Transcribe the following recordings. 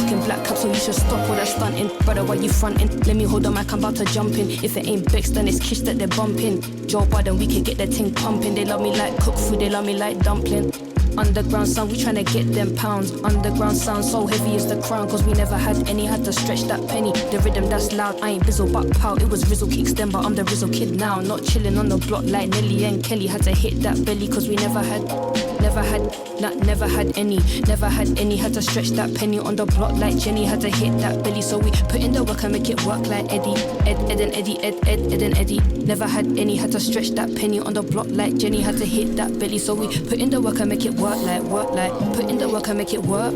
rocking black cap, so you should stop all that stunting. Brother, why you fronting? Let me hold the mic, I'm about to jump in. If it ain't Bex, then it's Kish that they're bumping. Joe Biden, we could get that thing pumping. They love me like cook food, they love me like dumpling. Underground sound, we tryna get them pounds. Underground sound so heavy as the crown, cause we never had any, had to stretch that penny. The rhythm that's loud, I ain't Bizzle but pow. It was Rizzle kicks then, but I'm the Rizzle kid now. Not chilling on the block like Nelly and Kelly. Had to hit that belly, cause we never had any. Had to stretch that penny on the block like Jenny. Had to hit that belly, so we put in the work and make it work like Eddie. Ed and Eddie. Never had any, had to stretch that penny on the block like Jenny. Had to hit that belly, so we put in the work and make it work like. Put in the work and make it work.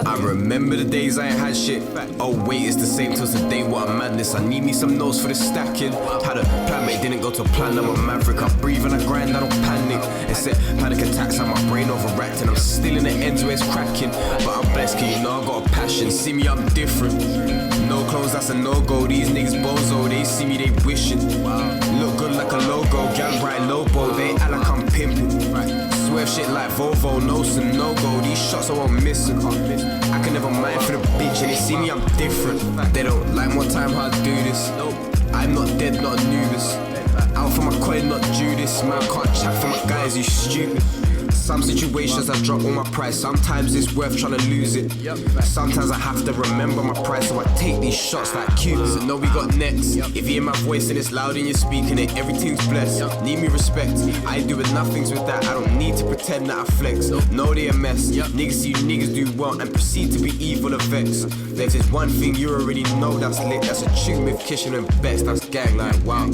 I remember the days I ain't had shit. Oh wait, it's the same till today, what a madness. I need me some notes for the stacking. Had a plan, but it didn't go to plan. I'm a maverick, I breathe and I grind, I don't panic. Except panic attacks, and my brain overacting. I'm still in the ends where it's cracking, but I'm blessed, cause you know I got a passion. See me, I'm different. No clones, that's a no-go. These niggas bozo, they see me, they wishing. Look good like a logo, gal right lobo. They act like I'm pimping. Swerve shit like Volvo, no some no-go. These shots are all missing. I can never mind for the bitch, and they see me, I'm different. They don't like more time how I do this. I'm not dead, not Anubis. Out for my coin, not Judas. Man, I can't chat for my guys, you stupid. Some situations I drop all my price. Sometimes it's worth trying to lose it. Sometimes I have to remember my price, so I take these shots like Cubans. And know we got next. If you hear my voice and it's loud and you're speaking it, everything's blessed. Need me respect. I ain't doing nothings with that. I don't need to pretend that I flex. No, they a mess. Niggas see you niggas do well and proceed to be evil and vex. If there's one thing you already know that's lit, that's a tune with Kishin and Bex. That's gang like wow.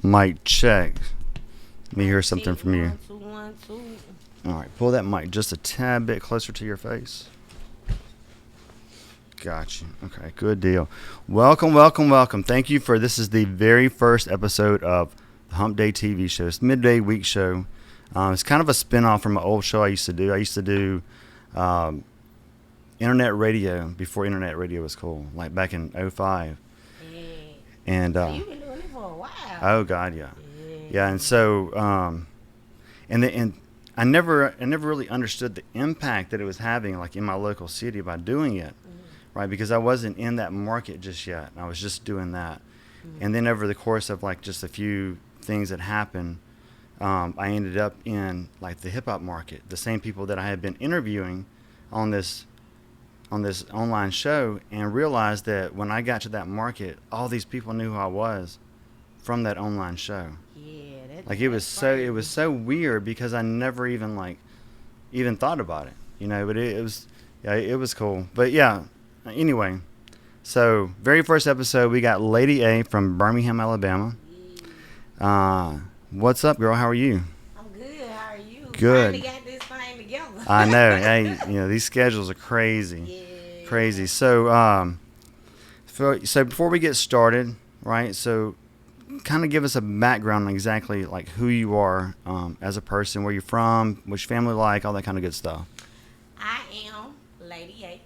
Mic check. Let me hear something from you. All right, pull that mic just a tad bit closer to your face. Gotcha. Okay, good deal. Welcome. Thank you for this is the very first episode of the Hump Day TV show. It's midday week show. It's kind of a spinoff from an old show I used to do. I used to do internet radio before internet radio was cool, like back in 05. And So you've been doing it for a while. Oh God, yeah. And so, and I never really understood the impact that it was having, like in my local city, by doing it, right? Because I wasn't in that market just yet. I was just doing that, and then over the course of like just a few things that happened, I ended up in like the hip hop market. The same people that I had been interviewing on this online show, and realized that when I got to that market, all these people knew who I was from that online show. Yeah, Like it was so weird because I never even thought about it, you know. But it was cool. But yeah, anyway, So, very first episode, we got Lady A from Birmingham, Alabama. What's up, girl? How are you? I'm good. How are you? Good. Finally got this thing together. I know. Hey, these schedules are crazy. Yeah. Crazy. So, so before we get started, right? So, kind of give us a background on exactly like who you are as a person, where you're from, what your family like, all that kind of good stuff. I am Lady A.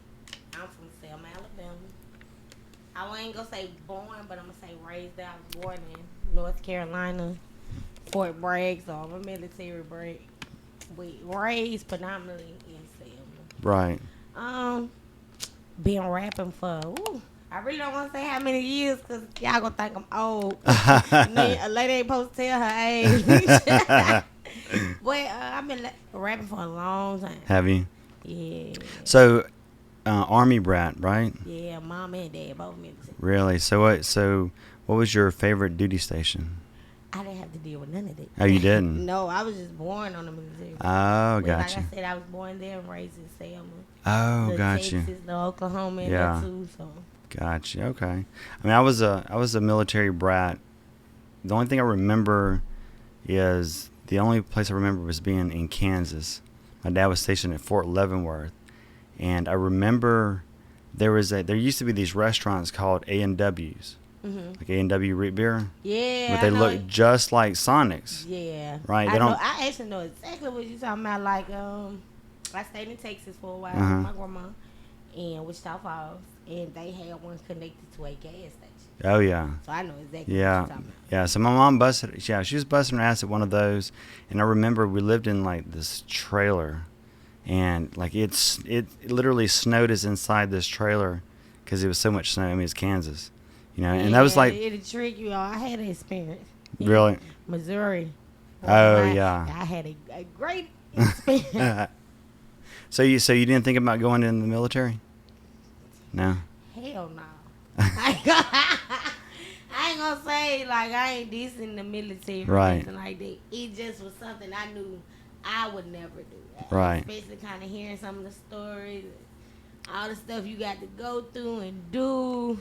I'm from Selma, Alabama. I ain't gonna say born, but I'm gonna say raised. I was born in North Carolina, Fort Bragg, so I'm a military brat. We raised predominantly in Selma. Right. Been rapping for. I really don't want to say how many years, because y'all gonna think I'm old. A lady ain't supposed to tell her age. But I've been rapping for a long time. Have you? Yeah. So, Army brat, right? Yeah, mom and dad both military. Really? So what was your favorite duty station? I didn't have to deal with none of that. Oh, you didn't? No, I was just born on the military. Oh, But gotcha. Like I said, I was born there and raised in Selma. Oh, the gotcha. Texas, the Oklahoma, and Yeah. that too. So Gotcha. Okay. I mean, I was a military brat. The only thing I remember is the only place I remember was being in Kansas. My dad was stationed at Fort Leavenworth, and I remember there used to be these restaurants called A&W's, like A&W root beer, yeah, but they I know look it. just like Sonic's. Yeah. Right, they I know, don't- I actually know exactly what you're talking about. Like, I stayed in Texas for a while Uh-huh. with my grandma in Wichita Falls, and they had one connected to a gas station. Oh yeah. So I know exactly what Yeah, you're talking about. yeah. So my mom busted. Yeah, she was busting her ass at one of those, and I remember we lived in like this trailer, and like it literally snowed us inside this trailer because it was so much snow. I mean, it's Kansas, and that was like it'll trick you. I had an experience. in really. Missouri. Oh, I- yeah. I had a great experience. So you didn't think about going in the military? No. Hell no. I ain't gonna say like I ain't decent in the military or Right. anything like that. It just was something I knew I would never do. Right. Especially kind of hearing some of the stories, all the stuff you got to go through and do.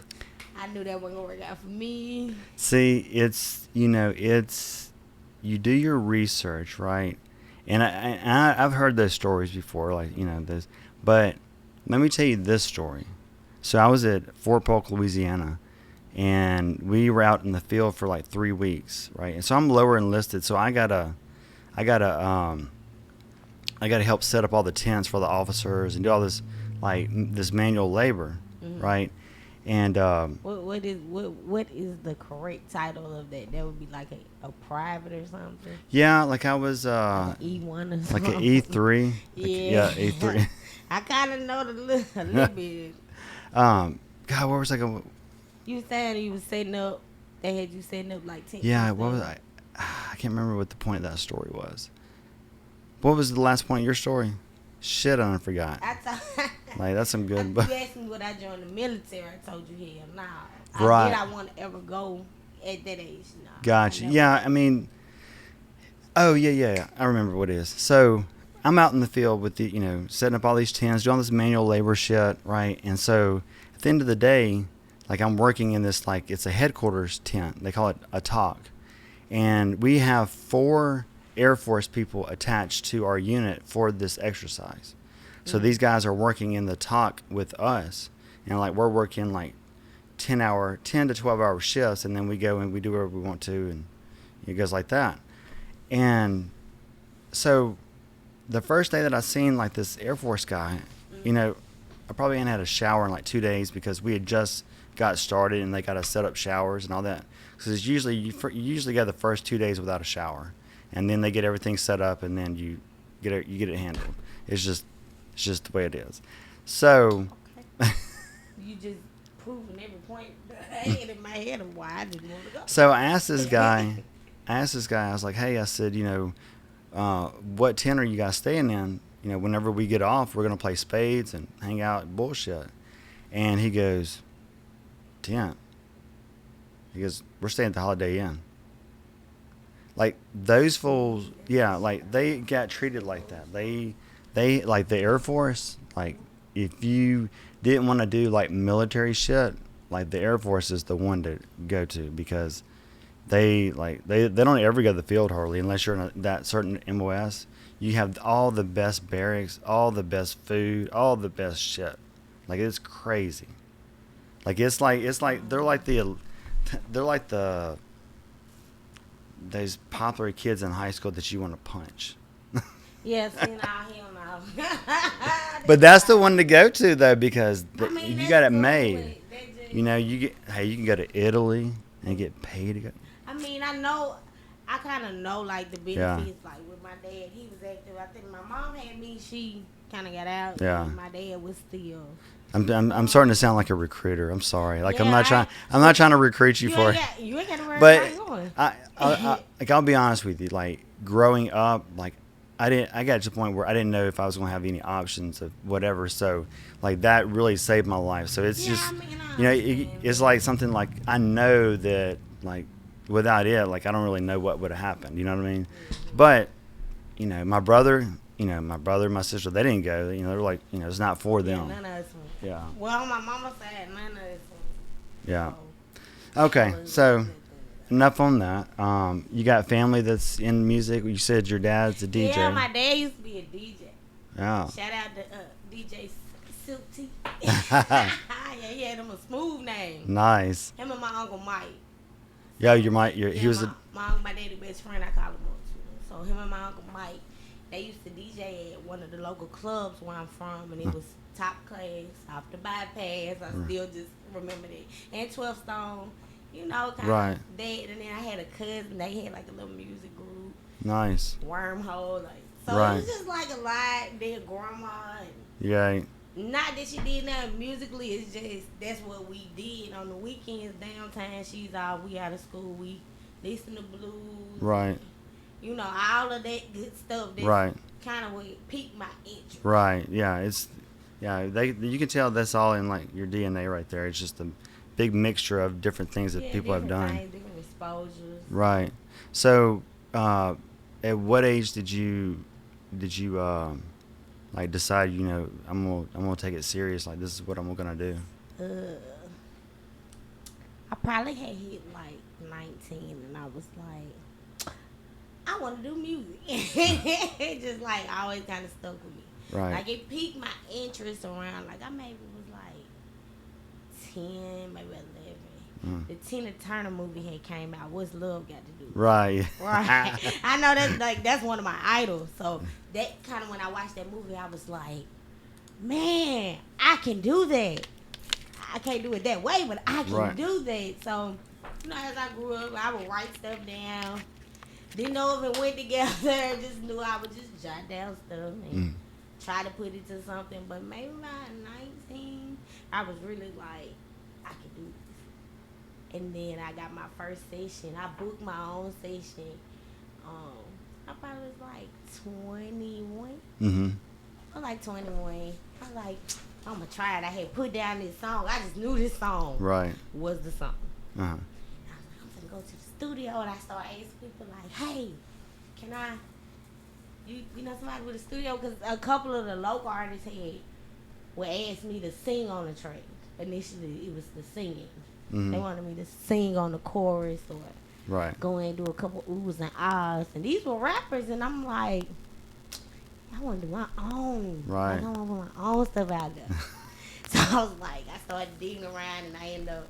I knew that wasn't gonna work out for me. See, it's you do your research, right? And I've heard those stories before, like this. But let me tell you this story. So I was at Fort Polk, Louisiana, and we were out in the field for like 3 weeks, right? And so I'm lower enlisted, so I gotta help set up all the tents for the officers and do all this this manual labor, right? And What is the correct title of that? That would be like a private or something. yeah, like I was E1 or like something. an E3. Yeah. E3. I kind of know a little bit. God, where was I going? You saying you was setting up? They had you setting up like 10. Yeah, what was I? I can't remember what the point of that story was. What was the last point of your story? Shit, I forgot. I told. Like that's some good. You But asked me would I join the military? I told you hell nah. Right. Did I want to ever go at that age? Nah. gotcha. I never- Yeah, I mean. Oh yeah. I remember what it is. So I'm out in the field with the setting up all these tents, doing this manual labor shit, right? And so at the end of the day, like I'm working in this it's a headquarters tent. They call it a TOC, and we have 4 Air Force people attached to our unit for this exercise. So these guys are working in the TOC with us, and we're working 10 to 12 hour shifts, and then we go and we do whatever we want to, and it goes like that. And so the first day that I seen this Air Force guy, I probably hadn't had a shower in 2 days because we had just got started and they got to set up showers and all that. Because it's usually you usually got the first 2 days without a shower, and then they get everything set up, and then you get it handled. It's just the way it is. So You just proving every point that I had in my head of why I didn't want to go. so I asked this guy, I was like, hey, I said, what tent are you guys staying in? Whenever we get off, we're going to play spades and hang out and bullshit. And he goes, tent? He goes, we're staying at the Holiday Inn. Those fools, yeah, they got treated like that. They like the Air Force, if you didn't want to do military shit, like the Air Force is the one to go to because they don't ever go to the field hardly unless you're in that certain MOS. You have all the best barracks, all the best food, all the best shit. Like it's crazy. Like it's like they're like the those popular kids in high school that you want to punch. Yeah, see, now hell no. But that's the one to go to though because I mean, you got it that's cool, made. but they just- You know, you can go to Italy and get paid to go. I mean, I kind of know like the benefits. Like with my dad, he was active. I think my mom had me. She kind of got out. Yeah. And my dad was still. I'm starting to sound like a recruiter. I'm sorry. Like I'm Yeah, not trying to recruit you for it. You ain't got to worry But about it going. like I'll be honest with you. Like growing up, like I got to the point where I didn't know if I was going to have any options of whatever. So like that really saved my life. So it's Yeah, just I mean, I you know understand. it's like something like I know that like without it like I don't really know what would have happened. You know what I mean? But you know my brother, my sister, they didn't go. You know they're like it's not for Yeah, them. none of us went. Yeah. Well, on my mama's side, none of us went. Yeah. So, Okay. I was So. nothing. Enough on that. You got family that's in music. You said your dad's a DJ. Yeah, my dad used to be a DJ. Yeah. Shout out to DJ Silk T. Yeah, he had him a smooth name. Nice. Him and my uncle Mike. Yeah, he Yeah, was my daddy best friend. I call him up too. So him and my uncle Mike, they used to DJ at one of the local clubs where I'm from, and it was top class, off the bypass. I still just remember that. And 12 Stone, kind Right. of that. And then I had a cousin. They had like a little music group, nice. Wormhole, like so. Right. It was just like a lot. Then grandma. And Yeah. not that she did nothing musically. It's just that's what we did on the weekends. Downtown, she's out. We out of school. We listen to blues. Right. All of that good stuff. That Right. kind of would pique my interest. Right. Yeah. You can tell that's all in like your DNA right there. It's just a big mixture of different things that people have different done. things, different exposures. Right. So, at what age did you like decide? I'm gonna take it serious. Like this is what I'm gonna do. I probably had hit like 19, and I was like, I want to do music. It just like always kind of stuck with me. Right. Like it piqued my interest around like I maybe was like 10, maybe 11. The Tina Turner movie had came out. What's Love Got to Do? Right. Right. I know that's one of my idols. So that kind of when I watched that movie, I was like, man, I can do that. I can't do it that way, but I can Right. do that. So, as I grew up, I would write stuff down. Didn't know if it went together. Just knew I would just jot down stuff and try to put it to something. But maybe by 19, I was really like, I can do this. And then I got my first session. I booked my own session. I probably was like 21. Mm-hmm. I was like 21. I was like, I'm going to try it. I had put down this song. I just knew this song Right. was the song. Uh-huh. I was like, I'm going to go to the studio. And I started asking people like, hey, can I, you know somebody with a studio? Because a couple of the local artists would ask me to sing on the track. Initially, it was the singing. Mhm. They wanted me to sing on the chorus or Right. go in and do a couple oohs and ahs. And these were rappers, and I'm like, I want to do my own. Right. Like, I want to put my own stuff out there. So I was like, I started digging around, and I ended up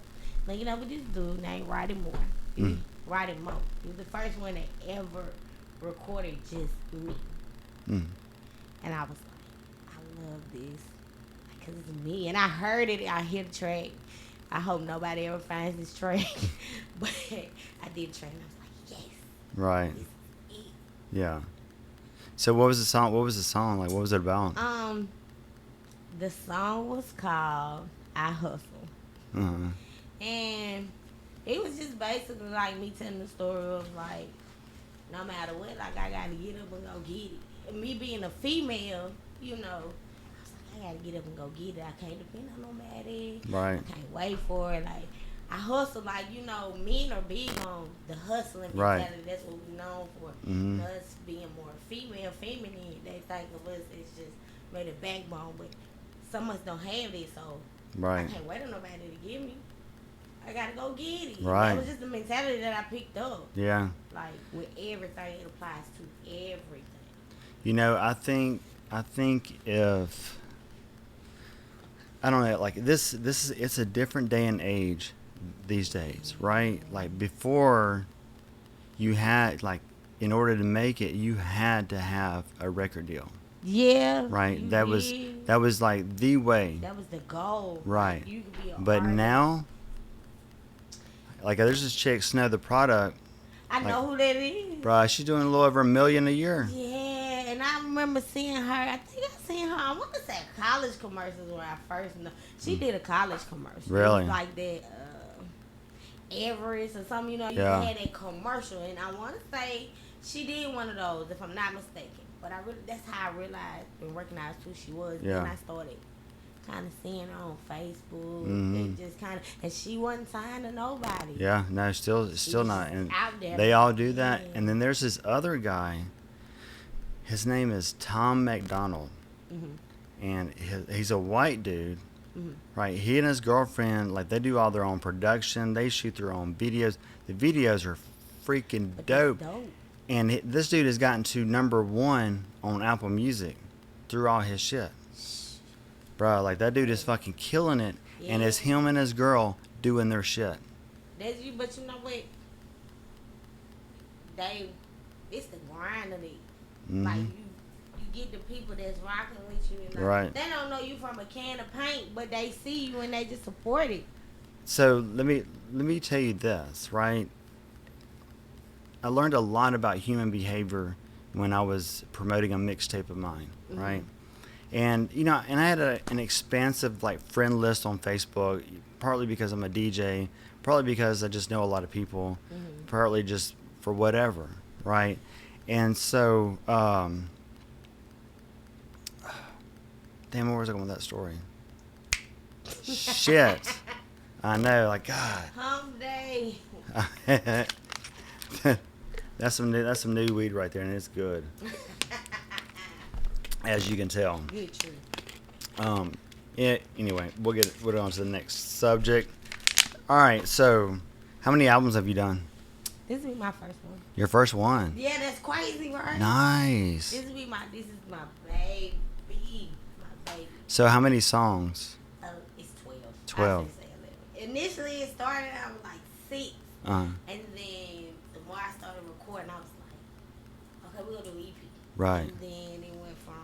linking up with this dude named Roddy Moore. Roddy Moore. He was the first one that ever recorded just me. Mm. And I was like, I love this. Because it's me. And I heard it. I hear the track. I hope nobody ever finds this track. But I did the track, and I was like, yes. Right. This is it. Yeah. So what was the song? What was the song like? What was it about? The song was called I Hustle. Uh-huh. And it was just basically like me telling the story of like, no matter what, like I gotta get up and go get it. And me being a female, I was like, I gotta get up and go get it. I can't depend on nobody. Right. I can't wait for it. Like I hustle, like men are big on the hustling Right. mentality. That's what we're known for. Mhm. Us being more female, feminine, they think of us as just made a backbone, but some of us don't have it, so Right. I can't wait on nobody to give me. I gotta go get it. Right. That was just the mentality that I picked up. Yeah. Like with everything, it applies to everything. You know, I think if I don't know, like this is it's a different day and age these days, right? Like before, you had like in order to make it, you had to have a record deal, Yeah. right? That was like the way, That was the goal. right? Like, you could be an But artist. now, like there's this chick Snow the Product, I know who that is. bruh, she's doing a little over $1 million a year. Yeah, and I remember seeing her. I think I seen her. I want to say college commercials when I first know. She did a college commercial. Really? It was like that Everest or something. You know, you Yeah. had a commercial, and I want to say she did one of those, if I'm not mistaken. But that's how I realized and recognized who she was. Yeah. Then I started kind of seeing her on Facebook Mhm. and just kind of, and she wasn't signed to nobody. Yeah, no, still was not. And out there. they all do that. Yeah. And then there's this other guy. His name is Tom McDonald, Mhm. and he's a white dude, Mhm. right? He and his girlfriend, like they do all their own production. They shoot their own videos. The videos are freaking But that's dope. dope. And this dude has gotten to #1 on Apple Music through all his shit. Bro, like that dude is fucking killing it. And it's Yeah. him and his girl doing their shit. That's you, but you know what? It's the grind of it. Mhm. Like you get the people that's rocking with you. And like, Right. They don't know you from a can of paint, but they see you and they just support it. So let me tell you this, right? I learned a lot about human behavior when I was promoting a mixtape of mine, Mhm. right? And you know, and I had an expansive like friend list on Facebook, partly because I'm a DJ, partly because I just know a lot of people, Mhm. partly just for whatever, right? And so, damn, where was I going with that story? Shit, I know, like God. Hump day. That's some new weed right there, and it's good, as you can tell. Good tree. Anyway, we'll on to the next subject. All right, so how many albums have you done? This will be my first one. Your first one. Yeah, that's crazy, right? Nice. This is my baby. My baby. So how many songs? It's 12. 12. I say 11. Initially, it started, I was like 6. Uh, And then the more I started recording, I was like, okay, we're going to do EP. right. And then it went from,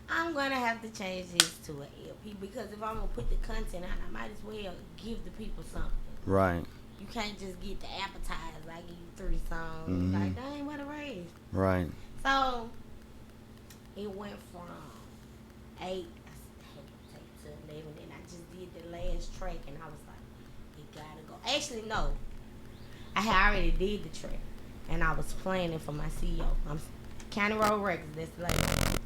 I'm going to have to change this to an LP because if I'm going to put the content out, I might as well give the people something. Right. You can't just get the appetizer. I give you 3 songs. Mhm. Like, that ain't what a raise. Right. So, it went from 8 to 11, and I just did the last track, and I was like, it gotta go. Actually, no. I had already did the track, and I was playing it for my CEO. I'm County Road Records, that's the lady.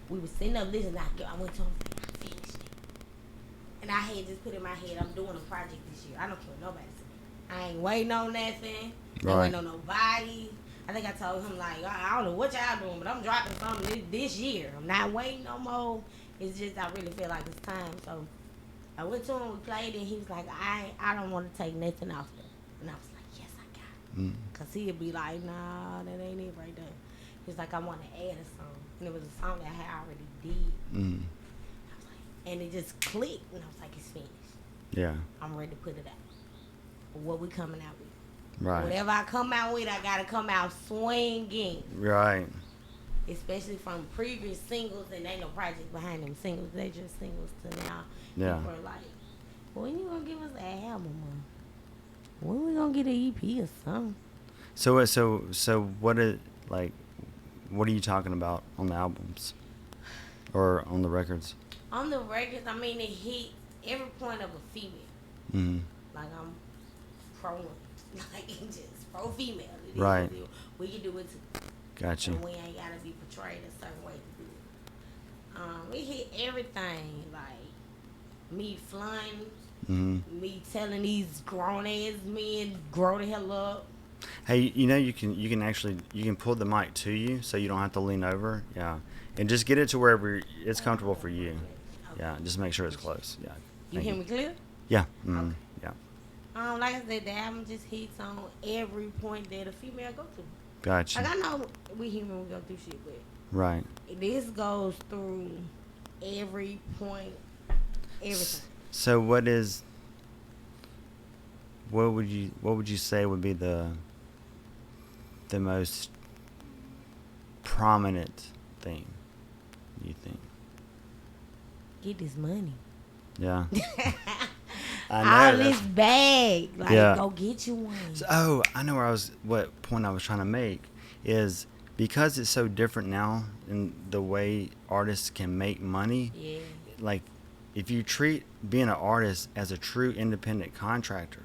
We was sitting up listening, I went to him, I finished it. And I had just put in my head, I'm doing a project this year. I don't care what nobody says. I ain't waiting on nothing. I ain't Right. waiting on nobody. I think I told him, like, I don't know what y'all doing, but I'm dropping something this year. I'm not waiting no more. It's just, I really feel like it's time. So, I went to him, we played it, and he was like, I don't want to take nothing off there. And I was like, yes, I got it. Mm. Because he'd be like, nah, that ain't it right there. He was like, I want to add a song. And it was a song that I had already did. Mm. I was like, and it just clicked, and I was like, it's finished. Yeah. I'm ready to put it out. What we coming out with. Right. Whatever I come out with, I got to come out swinging. Right. Especially from previous singles, and ain't no project behind them singles. They just singles to now. Yeah. People are like, well, when you going to give us an album? When we going to get an EP or something? So what is like? What are you talking about on the albums, or on the records? On the records, I mean, it hit every point of a female. Mm. Like, I'm pro, like, just pro female. It is Right. what it is. We can do it too. Gotcha. And we ain't gotta be portrayed a certain way to do it. It hit everything, like me flying, Mm. me telling these grown ass men grow the hell up. Hey, you know you can actually pull the mic to you, so you don't have to lean over. Yeah, and just get it to wherever it's comfortable for you. Okay. Yeah, just make sure it's close. Yeah. You Thank hear me clear? Yeah. Mm. Okay. Like I said, the album just hits on every point that a female go through. Gotcha. Like I know we human, we go through shit, but Right. this goes through every point, everything. So what would you say would be the most prominent thing you think? Get this money. Yeah. I All know. this bag. Like, Yeah. go get you one. Oh, I know what point I was trying to make is because it's so different now in the way artists can make money. Yeah. Like, if you treat being an artist as a true independent contractor,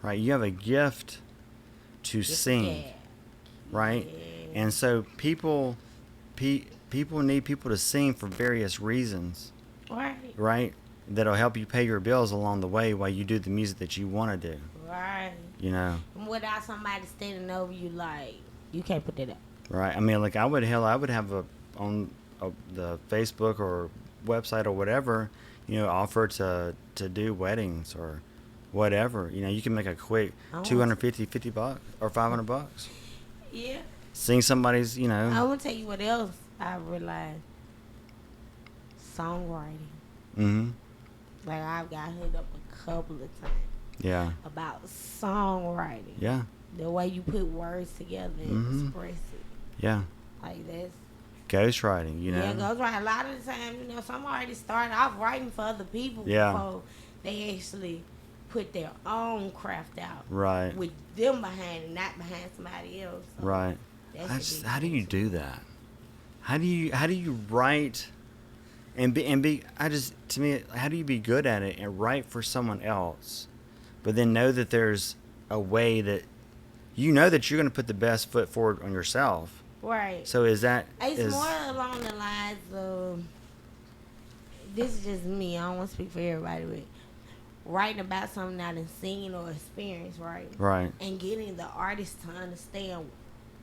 right? You have a gift to sing, Yeah. right? Yeah. And so people need people to sing for various reasons, Right. right? That'll help you pay your bills along the way while you do the music that you want to do. Right. You know, Without somebody standing over you, like, you can't put that up. right? I mean, like I would have on the Facebook or website or whatever, you know, offer to do weddings or whatever. You know, you can make a quick I want $250 or $500. Yeah. Sing somebody's, you I know. want to tell you what else I realized. Songwriting. Mhm. Like, I've got hit up a couple of times Yeah. about songwriting. Yeah. The way you put words together and Mhm. express it. Yeah. Like, that's... Ghostwriting, you know. Yeah, goes right. A lot of the time, you know, some already started off writing for other people Yeah. before they actually put their own craft out. Right. With them behind it, not behind somebody else. So Right. that's the How do big you thing. do that? How do you write and be to me, how do you be good at it and write for someone else, but then know that there's a way that you know that you're going to put the best foot forward on yourself. Right. So It's more along the lines of, this is just me, I don't want to speak for everybody, but writing about something not in singing or experience, right? right, And getting the artist to understand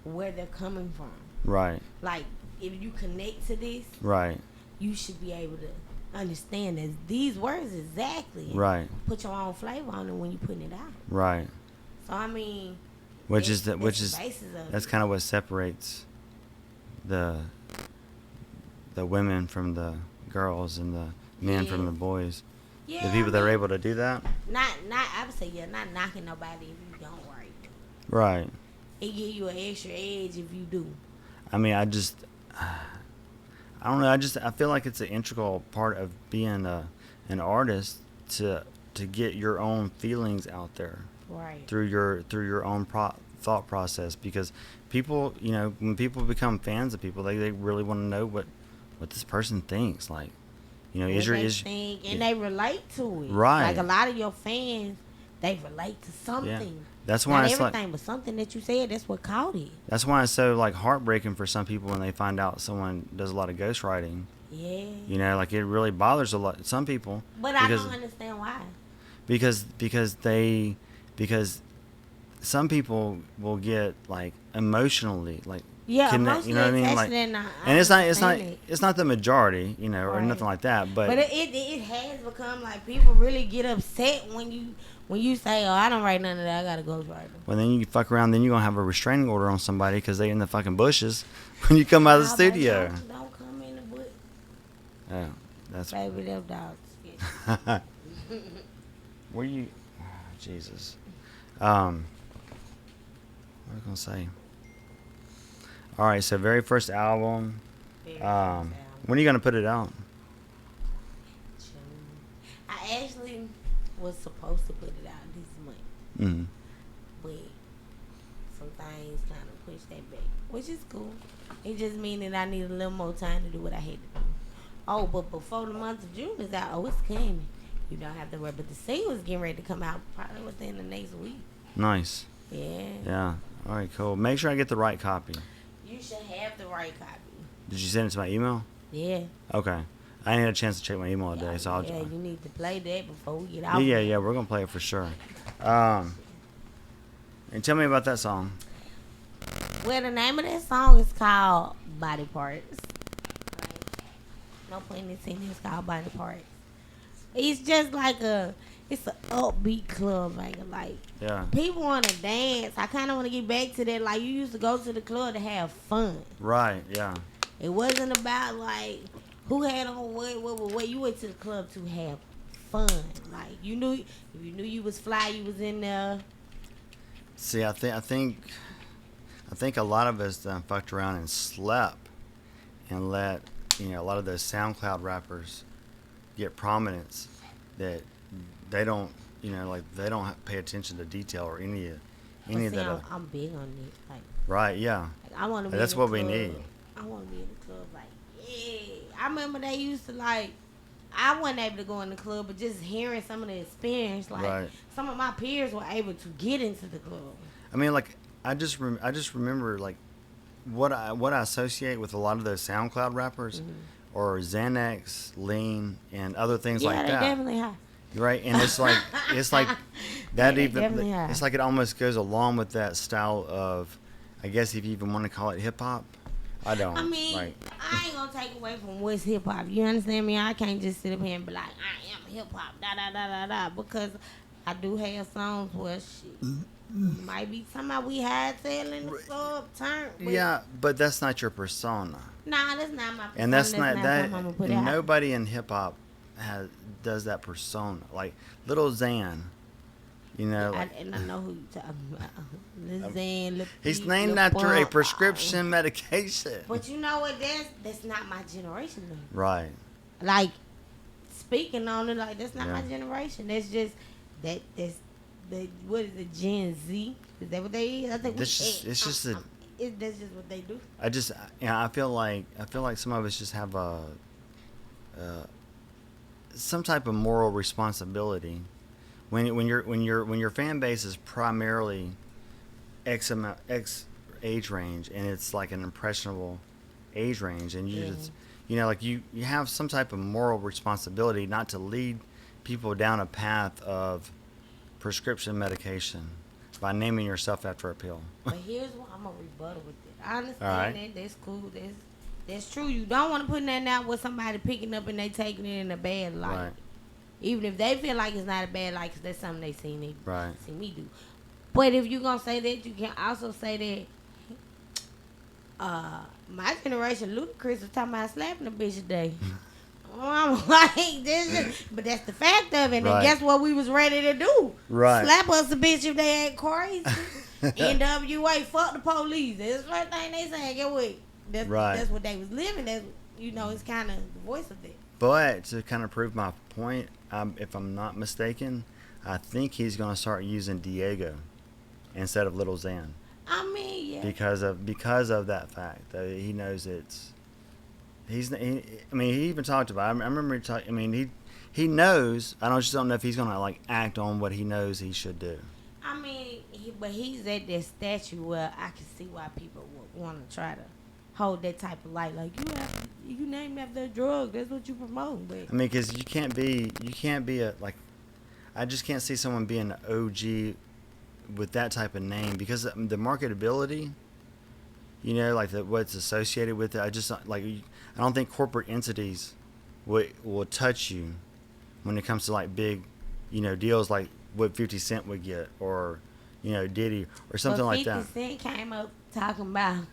where they're coming from. right, Like, if you connect to this, right, you should be able to understand that these words exactly. and right, Put your own flavor on it when you're putting it out. right. So, I mean, Which that's is the basis of that's it. kind of what separates the women from the girls and the men from Yeah. the boys. Yeah, The people I that are mean, able to do that. I would say, yeah, not knocking nobody if you don't write. Right. It give you an extra edge if you do. I mean, I don't know. I feel like it's an integral part of being an artist to get your own feelings out there Right. through your own thought process, because people, you know, when people become fans of people, they really want to know what this person thinks. Like, you know, What they think, and they relate to it. Right. Like a lot of your fans, they relate to something. Yeah. That's why Not it's like everything, but something that you said, that's what caught it. that's why it's so like heartbreaking for some people when they find out someone does a lot of ghostwriting. Yeah. You know, like it really bothers some people. But I because- don't understand why. because some people will get like emotionally like Yeah, connect, you know what I mean, emotionally like, attached, and I and understand it. it's not the majority, you know, or Right. nothing like that, but it has become like people really get upset when you say, "Oh, I don't write none of that. I gotta go write them." well, then you fuck around, then you're gonna have a restraining order on somebody because they in the fucking bushes when you come out of the Nah, baby, studio. Don't come in the bush, Yeah, that's baby. Them dogs. Yeah. where you, Jesus, what was I gonna say? All right, so very first album. When are you gonna put it out? I actually was supposed to put it out this month, Mm. but some things kind of pushed that back, which is cool. It just means that I need a little more time to do what I had to do. Oh, but before the month of June is out, oh, it's coming. You don't have to worry. But the single's getting ready to come out probably within the next week. Nice. Yeah. Yeah. All right, cool. Make sure I get the right copy. You should have the right copy. Did you send it to my email? Yeah. Okay. I ain't had a chance to check my email today, so I'll. Yeah, you need to play that before we get Yeah, out. yeah, we're gonna play it for sure. And tell me about that song. Well, the name of that song is called Body Parts. No pun intended, it's called Body Parts. It's just like it's an upbeat club, like Yeah. people want to dance. I kind of want to get back to that. Like you used to go to the club to have fun. Right. Yeah. It wasn't about like who had on what. You went to the club to have fun. Like you knew if you knew you was fly, you was in there. See, I think a lot of us done fucked around and slept and let a lot of those SoundCloud rappers get prominence that they don't they don't pay attention to detail or any of that. I'm big on it. Like Right. Yeah. I want to. That's in the what we club. need. I want to be in the club. Like yeah, I remember they used to like. I wasn't able to go in the club, but just hearing some of the experience, like Right. some of my peers were able to get into the club. I mean, like I just remember like what I associate with a lot of those SoundCloud rappers, or Xanax, Lean, and other things like Yeah, that. they definitely high. Right, and it's like that they even definitely are. it's like it almost goes along with that style of, I guess if you even want to call it hip hop. I don't. I mean, like, I ain't gonna take away from what's hip hop. You understand me? I can't just sit up here and be like, I am hip hop, da da da da da, because I do have songs where shit might be somebody we had tail in the club turn. yeah, but that's not your persona, Nah, that's not my. and that's not something that. I'm gonna put out. Nobody in hip hop does that persona. Like Lil Xan, like, And I know who you talking about. Lil Xan, Lil he's Peep, named Lil after a Pump. prescription medication. But you know what? That's not my generation though. Right. Like speaking on it, like that's not Yeah. my generation. That's just that's what is it, Gen Z? Is that what they is? I think That's just it's just a. that's just what they do. I feel like some of us just have some type of moral responsibility when your fan base is primarily X age range, and it's like an impressionable age range, and you just like you have some type of moral responsibility not to lead people down a path of prescription medication by naming yourself after a pill. But here's what I'm gonna rebuttal with it. I understand Alright. that. That's cool. That's true. You don't want to put nothing out with somebody picking up and they taking it in a bad light. Right. Even if they feel like it's not a bad light, because that's something they seen Right. see me do. But if you're gonna say that, you can also say that my generation, Ludacris was talking about slapping a bitch today. I'm like, but that's the fact of it. Right. And guess what we was ready to do? Right. Slap us a bitch if they ain't crazy. NWA, fuck the police. That's the first thing they saying. Get what? That's what they was living. That's it's kind of the voice of that. But to kind of prove my point, if I'm not mistaken, I think he's going to start using Diego instead of Lil Xan. I mean, yeah. Because of that fact that he knows he even talked about it. I remember he knows. I just don't know if he's going to like act on what he knows he should do. I mean, but he's at that statue where I can see why people would want to try to hold that type of light. Like you named after a drug. That's what you promote. But I mean, because you can't be a like. I just can't see someone being an OG with that type of name, because the marketability, like what's associated with it. I just like. I don't think corporate entities will touch you when it comes to like big, deals like what 50 Cent would get, or Diddy or something like that. 50 Cent came up talking about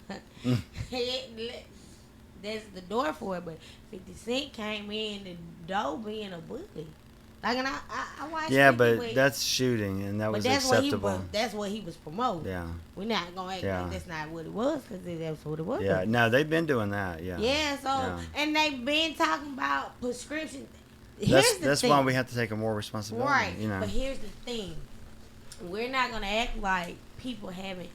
that's the door for it, but 50 Cent came in the door being a bully. Like, and I watched. Yeah, 50 but with, that's shooting, and that was that's acceptable. That's what he was promoting. Yeah. We're not gonna act like that's not what it was, because that's what it was. Yeah, no, they've been doing that. Yeah. Yeah, so Yeah. and they've been talking about prescription. That's why we have to take a more responsibility. Right. But here's the thing: we're not gonna act like people haven't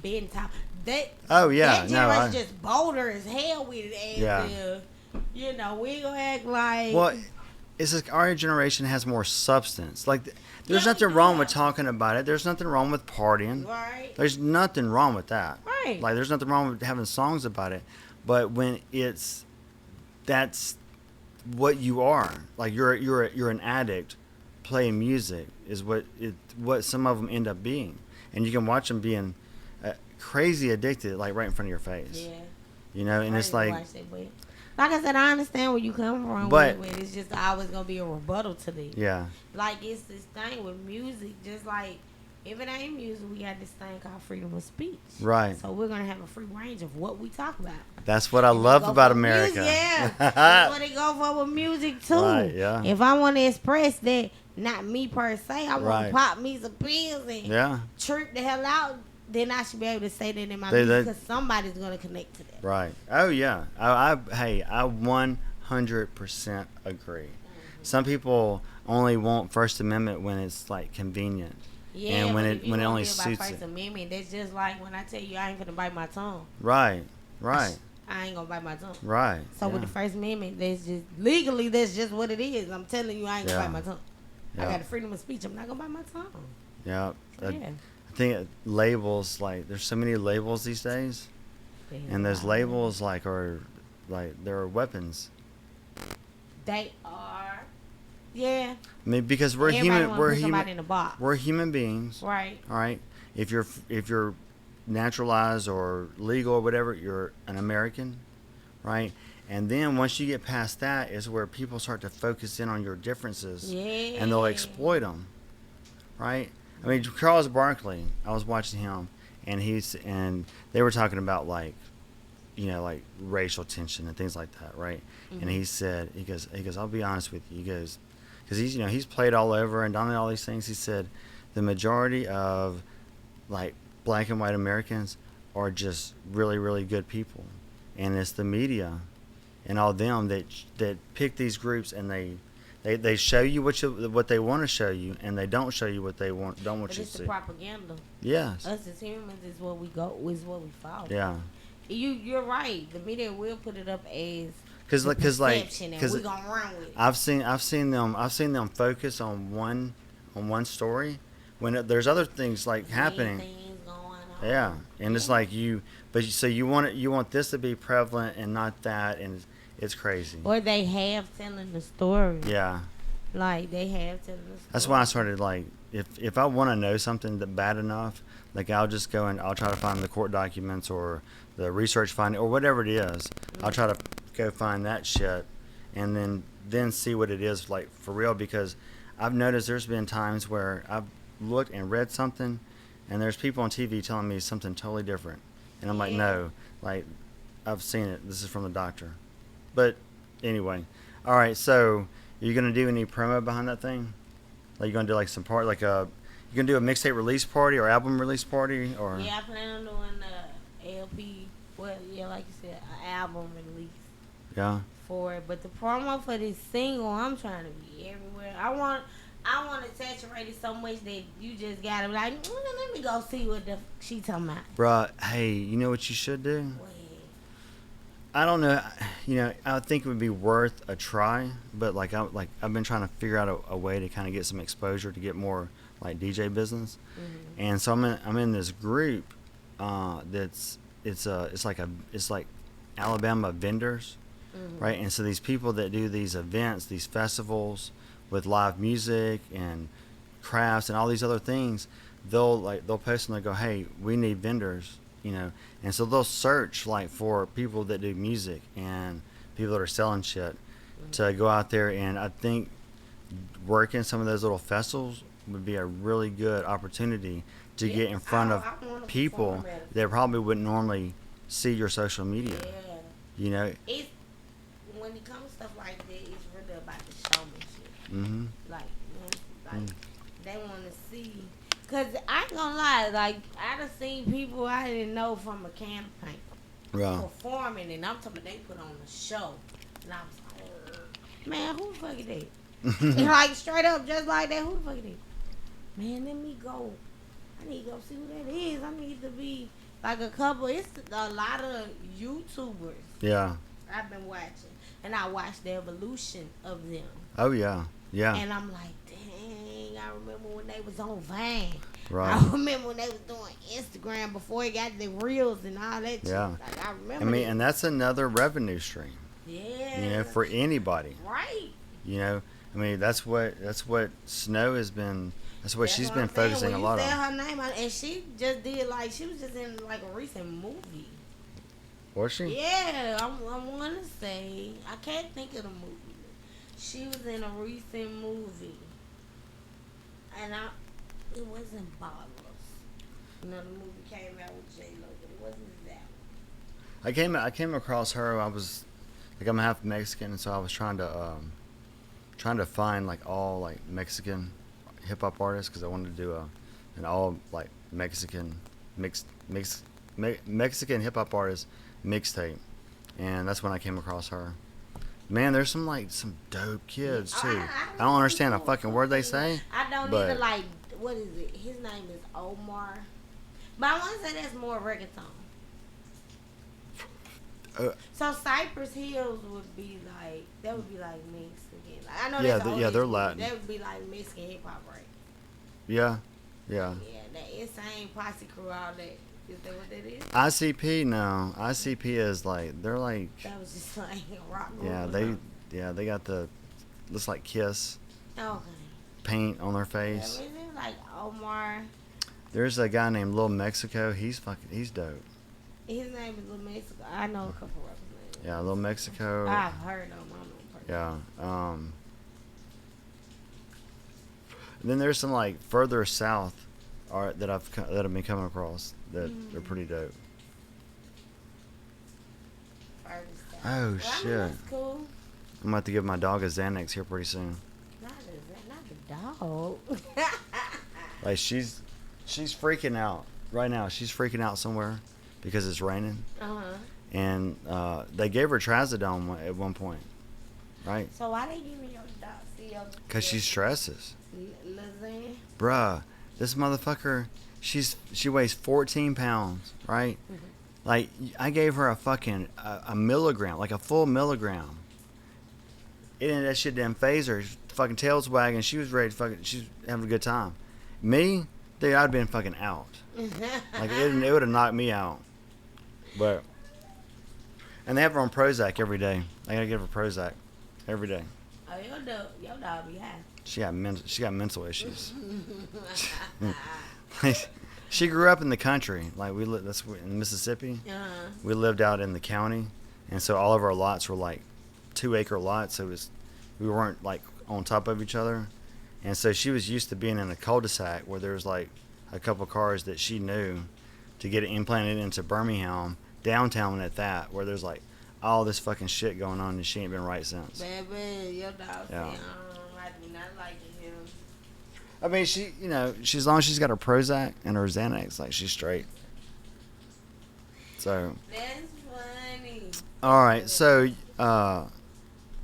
been taught. That generation just bolder as hell with it. And we ain't gonna act like. Well, it's like our generation has more substance. Like, there's nothing wrong with talking about it. There's nothing wrong with partying. Right. There's nothing wrong with that. Right. Like, there's nothing wrong with having songs about it. But when that's what you are. Like, you're an addict playing music is what some of them end up being, and you can watch them being crazy addicted, like right in front of your face. Yeah. And it's like, Like I said, I understand where you come from, But- but it's just always gonna be a rebuttal to this. Yeah. Like it's this thing with music, just like if it ain't music, we got this thing called freedom of speech. Right. So we're gonna have a free range of what we talk about. That's what I love Go about for America. music, yeah, that's what they go for with music too. Right, yeah. If I want to express that, not me per se, I want Right. to pop me some pills and Yeah. trip the hell out. Then I should be able to say that in my They- music because somebody's gonna connect to that. Right. Oh yeah. I 100% agree. Some people only want First Amendment when it's like convenient. Yeah, And when but it- if you when it don't only live by suits First it. Amendment, that's just like when I tell you I ain't gonna bite my tongue. Right. Right. I ain't gonna bite my tongue. Right. So with yeah. the First Amendment, that's just legally that's just what it is. I'm telling you, I ain't gonna Yeah. bite my tongue. I Yeah. got the freedom of speech. I'm not gonna bite my tongue. Yeah. Yeah. I think labels, like there's so many labels these days, and those labels are they're weapons. They are. Yeah. I mean, because we're Everybody human. wanna We're put somebody human. in a box. We're human beings. Right. All right. If you're naturalized or legal or whatever, you're an American, right? And then once you get past that, is where people start to focus in on your differences, Yeah. and they'll exploit them, right? I mean, Charles Barkley. I was watching him, and they were talking about like racial tension and things like that, right? Mm-hmm. And he goes, I'll be honest with you, he goes, because he's played all over and done all these things. He said, the majority of like black and white Americans are just really, really good people, and it's the media and all them that pick these groups, and they show you what they want to show you, and they don't show you what they don't want But you it's to the see. propaganda. Yes. Us as humans is what we follow. Yeah. You're right. The media will put it up as Because perception, and we're gonna run with it. I've seen them focus on one story when there's other things like happening. Things going on. Yeah, and it's like you want this to be prevalent and not that, and it's crazy. Or they have telling the story. Yeah, Like they have telling the story. that's why I started like if I want to know something that bad enough, like I'll just go and I'll try to find the court documents or the research finding or whatever it is. I'll try to go find that shit, and then see what it is like for real, because I've noticed there's been times where I've looked and read something, and there's people on TV telling me something totally different, and I'm like, Yeah. no, like I've seen it. This is from the doctor. But anyway, all right. So are you gonna do any promo behind that thing? Like you gonna do like some part like you gonna do a mixtape release party or album release party or? Yeah, I plan on doing the LP. Well, yeah, like you said, an album release Yeah. for it. But the promo for this single, I'm trying to be everywhere. I want to saturate it so much that you just gotta be like, let me go see what the she talking about. Bruh, hey, you know what you should do? Well, I don't know. I think it would be worth a try, but I've been trying to figure out a way to kind of get some exposure to get more like DJ business, and so I'm in this group it's like Alabama vendors, right? And so these people that do these events, these festivals with live music and crafts and all these other things, they'll post and they'll go, hey, we need vendors, and so they'll search like for people that do music and people that are selling shit to go out there, and I think working some of those little festivals would be a really good opportunity to get in front of I wanna people perform at it. that probably wouldn't normally see your social media. yeah. It's when it comes to stuff like that, it's really about the showmanship. Mm-hmm. Like they want to see. Cause I ain't gonna lie, like I done seen people I didn't know from a can of paint Yeah. performing, and I'm talking about they put on a show, and I was like, man, who the fuck is that? And like straight up, just like that, who the fuck is that? Man, let me go. I need to go see who that is. I need to be like a couple. It's a lot of YouTubers Yeah. I've been watching, and I watched the evolution of them. Oh yeah. Yeah. And I'm like, dang, I remember when they was on Vine. Right. I remember when they was doing Instagram before it got the reels and all that Yeah. shit. Like, I remember I mean, that. and that's another revenue stream, Yeah. for anybody. Right. I mean, that's what Snow has been. That's what she's what been I'm saying. focusing When a you lot said on. her name, and she just did she was just in like a recent movie. Was she? Yeah, I want to say. I can't think of the movie. She was in a recent movie. And it wasn't Ballers. Another movie came out with J-Lo, but it wasn't that one. I came across her. I was like, I'm half Mexican, and so I was trying to find like all like Mexican hip hop artists because I wanted to do an all like Mexican Mexican hip hop artist mixtape, and that's when I came across her. Man, there's some dope kids too. I don't understand a fucking word they say. I don't but either. Like, what is it? His name is Omar, but I want to say that's more reggaeton. So Cypress Hills would be like Mexican. Like, I know Yeah, that's they're Latin. That would be like Mexican hip hop, right? Yeah. Yeah, that insane posse crew, all that. Is that what that is? ICP, no. ICP is like they're like. That was just like a rock group. They got the looks like Kiss Okay. paint on their Yeah, face. was it like Omar? There's a guy named Lil Mexico. He's dope. His name is Lil Mexico. I know a couple rappers' names. Yeah, Lil Mexico. I've heard of him. I don't know him personally. Yeah. And then there's some like further south art that I've been coming across that they're pretty dope. Oh shit! That's cool. I'm about to give my dog a Xanax here pretty soon. Not the dog. Like she's freaking out right now. She's freaking out somewhere because it's raining. And they gave her trazodone at one point, right? So why they giving your dog? Cause she stresses. Lasagna. Bruh, this motherfucker, she weighs 14 pounds, right? Like, I gave her a fucking, a milligram, like a full milligram. That shit didn't phase her. Fucking tail's wagging. She was ready to she's having a good time. Me, dude, I'd been fucking out. Like, it would have knocked me out. But, and they have her on Prozac every day. I gotta give her Prozac every day. Oh, your dog be high. She got mental issues. She grew up in the country. Like that's in Mississippi. We lived out in the county, and so all of our lots were like 2-acre lots. So we weren't like on top of each other, and so she was used to being in a cul-de-sac where there was like a couple cars that she knew to get it implanted into Birmingham downtown at that, where there's like all this fucking shit going on, and she ain't been right since. Baby, your dog Yeah. say, I do not like him. I mean, she, as long as she's got her Prozac and her Xanax, like, she's straight. So. That's funny. All right. So,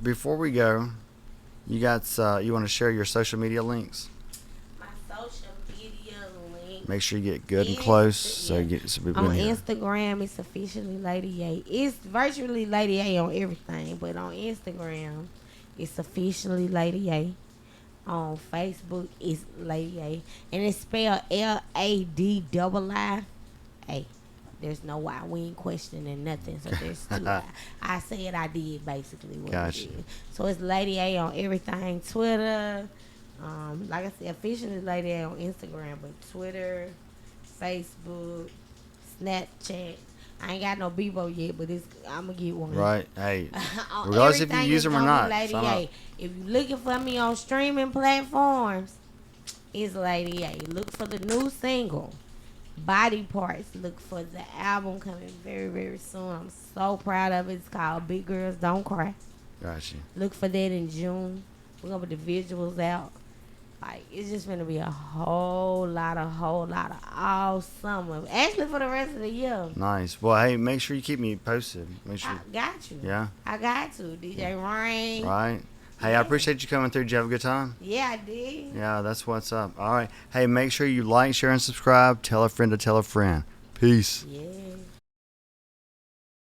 before we go, you want to share your social media links? My social media link. Make sure you get good and close. So On here. Instagram, it's officially Lady A. It's virtually Lady A on everything, but on Instagram, it's officially Lady A. On Facebook, it's Lady A, and it's spelled LADIIA. There's no Y. We ain't questioning nothing, so there's two Y. I said I did basically what I did. So it's Lady A on everything. Twitter, like I said, officially Lady A on Instagram, but Twitter, Facebook, Snapchat. I ain't got no Bebo yet, but I'm gonna get one. Right. Hey, regardless if you use them or not. Lady A. If you're looking for me on streaming platforms, it's Lady A. Look for the new single, Body Parts. Look for the album coming very, very soon. I'm so proud of it. It's called Big Girls Don't Cry. Gotcha. Look for that in June. We're gonna put the visuals out. Like, it's just gonna be a whole lot of all summer. Actually, for the rest of the year. Nice. Well, hey, make sure you keep me posted. Make sure. I got you. Yeah. I got to. DJ Rain. Right. Hey, I appreciate you coming through. Did you have a good time? Yeah, I did. Yeah, that's what's up. All right. Hey, make sure you like, share, and subscribe. Tell a friend to tell a friend. Peace. Yeah.